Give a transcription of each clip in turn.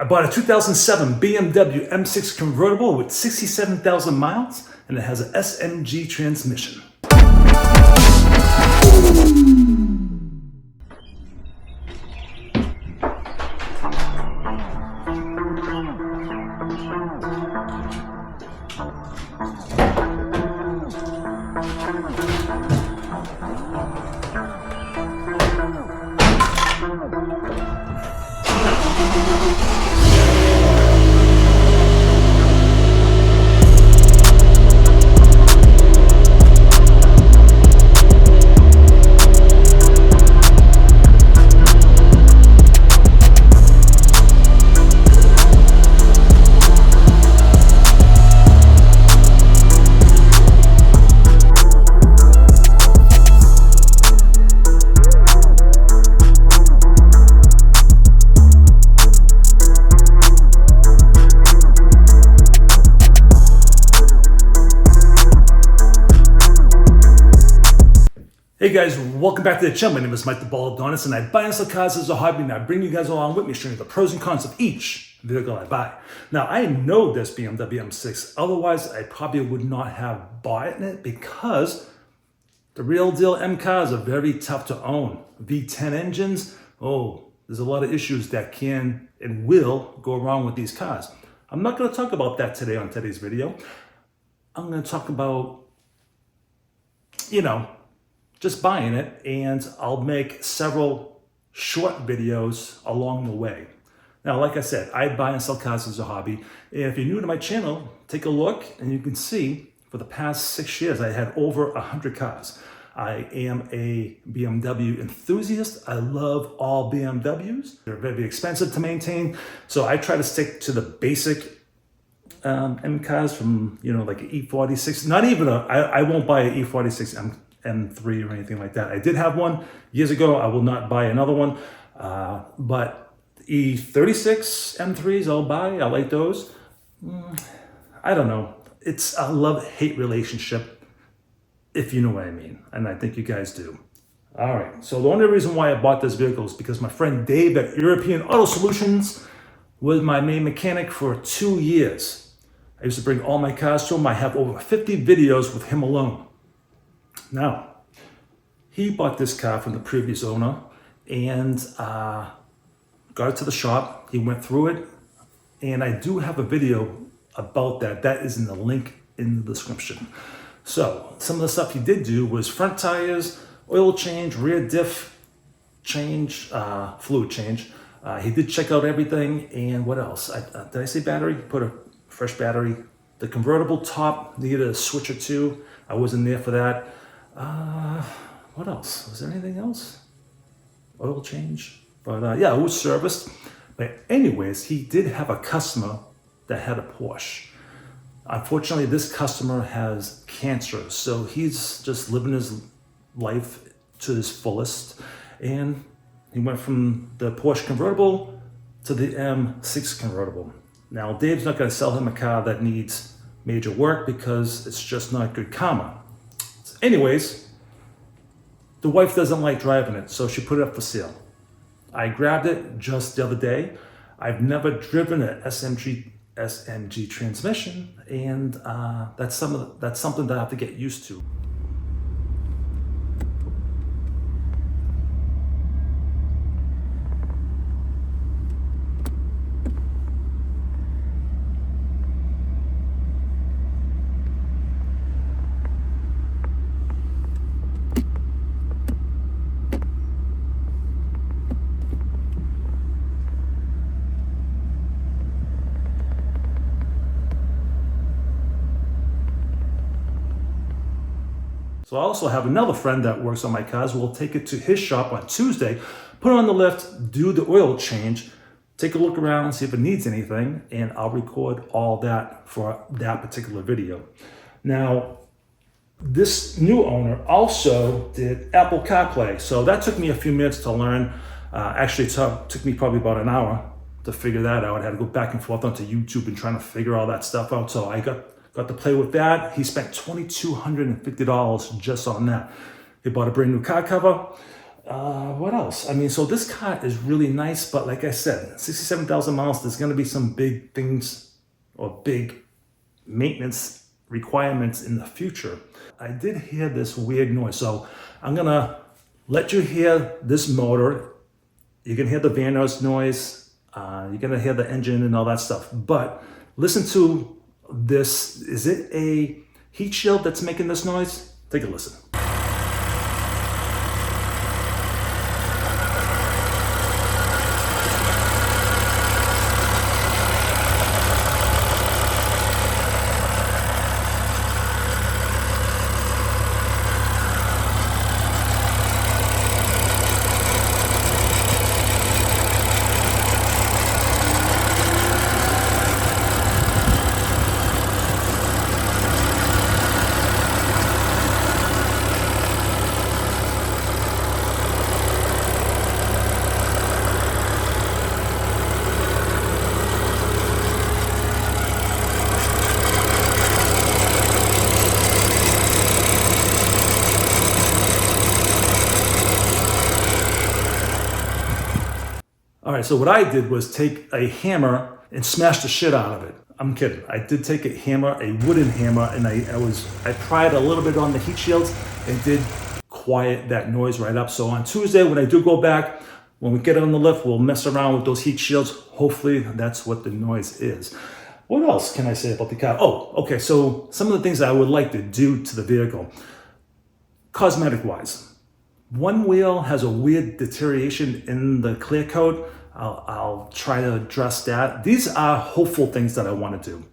I bought a 2007 BMW M6 convertible with 67,000 miles, and it has an SMG transmission. Hey guys, welcome back to the channel. My name is Mike the Baldadonis, and I buy and sell cars as a hobby, and I bring you guys along with me, showing you the pros and cons of each vehicle I buy. Now, I know this BMW M6, otherwise I probably would not have bought it, because the real deal M cars are very tough to own. V10 engines, there's a lot of issues that can and will go wrong with these cars. I'm not going to talk about that today on today's video. I'm going to talk about, just buying it, and I'll make several short videos along the way. Now, like I said, I buy and sell cars as a hobby. And if you're new to my channel, take a look and you can see for the past 6 years, I had over 100 cars. I am a BMW enthusiast. I love all BMWs. They're very expensive to maintain. So I try to stick to the basic M cars from, like an E46. Not even I won't buy an E46 M3 or anything like that. I did have one years ago. I will not buy another one. But E36 M3s I'll buy. I like those. I don't know. It's a love-hate relationship, if you know what I mean. And I think you guys do. All right. So the only reason why I bought this vehicle is because my friend Dave at European Auto Solutions was my main mechanic for 2 years. I used to bring all my cars to him. I have over 50 videos with him alone. Now, he bought this car from the previous owner and got it to the shop. He went through it, and I do have a video about that. That is in the link in the description. So some of the stuff he did do was front tires, oil change, rear diff change, fluid change. He did check out everything, and what else? Did I say battery? Put a fresh battery. The convertible top needed a switch or two. I wasn't there for that. What else? Was there anything else? Oil change. But yeah, it was serviced. But anyways, he did have a customer that had a Porsche. Unfortunately, this customer has cancer. So he's just living his life to his fullest. And he went from the Porsche convertible to the M6 convertible. Now, Dave's not going to sell him a car that needs major work because it's just not good karma. Anyways, the wife doesn't like driving it, so she put it up for sale. I grabbed it just the other day. I've never driven an SMG transmission, and that's something that I have to get used to. So I also have another friend that works on my cars. We'll take it to his shop on Tuesday, put it on the lift, do the oil change, take a look around, see if it needs anything, and I'll record all that for that particular video. Now, this new owner also did Apple CarPlay. So that took me a few minutes to learn. Actually, it took me probably about an hour to figure that out. I had to go back and forth onto YouTube and trying to figure all that stuff out. So I got to play with that. He spent $2,250 just on that. He bought a brand new car cover. What else? I mean, so this car is really nice, but like I said, 67,000 miles, there's going to be some big things or big maintenance requirements in the future. I did hear this weird noise, so I'm going to let you hear this motor. You can hear the van noise. You're going to hear the engine and all that stuff. But listen to this. Is it a heat shield that's making this noise? Take a listen. All right, so what I did was take a hammer and smash the shit out of it. I'm kidding. I did take a hammer, a wooden hammer, and I pried a little bit on the heat shields and did quiet that noise right up. So on Tuesday, when I do go back, when we get on the lift, we'll mess around with those heat shields. Hopefully that's what the noise is. What else can I say about the car? Oh, okay, so some of the things that I would like to do to the vehicle, cosmetic-wise. One wheel has a weird deterioration in the clear coat. I'll try to address that. These are hopeful things that I want to do.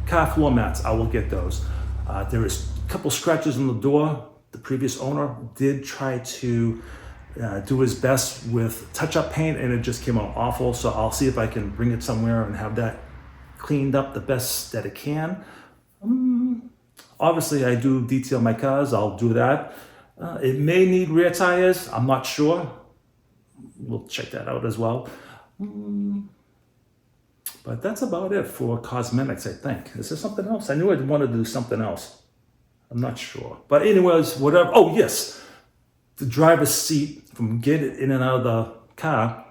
Car floor mats, I will get those. There is a couple scratches on the door. The previous owner did try to do his best with touch-up paint, and it just came out awful. So I'll see if I can bring it somewhere and have that cleaned up the best that it can. Obviously, I do detail my cars. I'll do that. It may need rear tires. I'm not sure. We'll check that out as well. But that's about it for cosmetics, I think. Is there something else? I knew I'd want to do something else. I'm not sure. But anyways, whatever. Oh, yes. The driver's seat from getting in and out of the car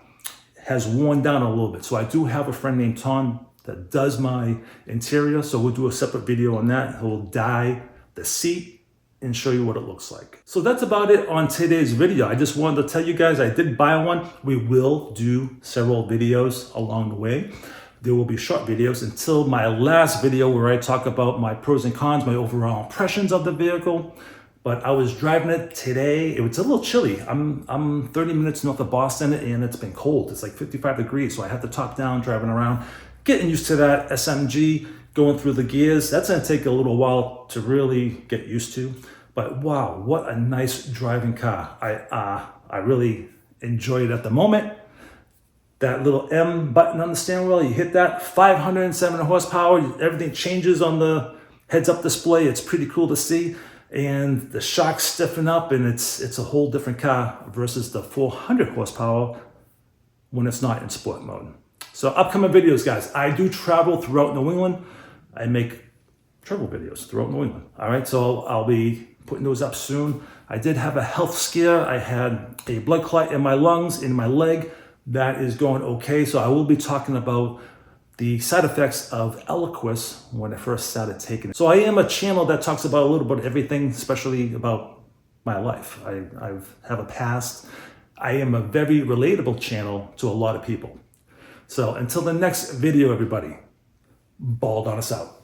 has worn down a little bit. So I do have a friend named Tom that does my interior. So we'll do a separate video on that. He'll dye the seat and show you what it looks like. So that's about it on today's video. I just wanted to tell you guys I did buy one. We will do several videos along the way. There will be short videos until my last video where I talk about my pros and cons, my overall impressions of the vehicle. But I was driving it today. It was a little chilly. I'm 30 minutes north of Boston and it's been cold. It's like 55 degrees. So I had the top down driving around, getting used to that SMG, going through the gears. That's gonna take a little while to really get used to. But wow, what a nice driving car. I really enjoy it at the moment. That little M button on the steering wheel, you hit that, 507 horsepower, everything changes on the heads-up display. It's pretty cool to see. And the shocks stiffen up and it's a whole different car versus the 400 horsepower when it's not in sport mode. So upcoming videos, guys. I do travel throughout New England. I make travel videos throughout New England. All right, so I'll be putting those up soon. I did have a health scare. I had a blood clot in my lungs, in my leg. That is going okay. So I will be talking about the side effects of Eliquis when I first started taking it. So I am a channel that talks about a little bit of everything, especially about my life. I have a past. I am a very relatable channel to a lot of people. So until the next video, everybody, Baldadonis out.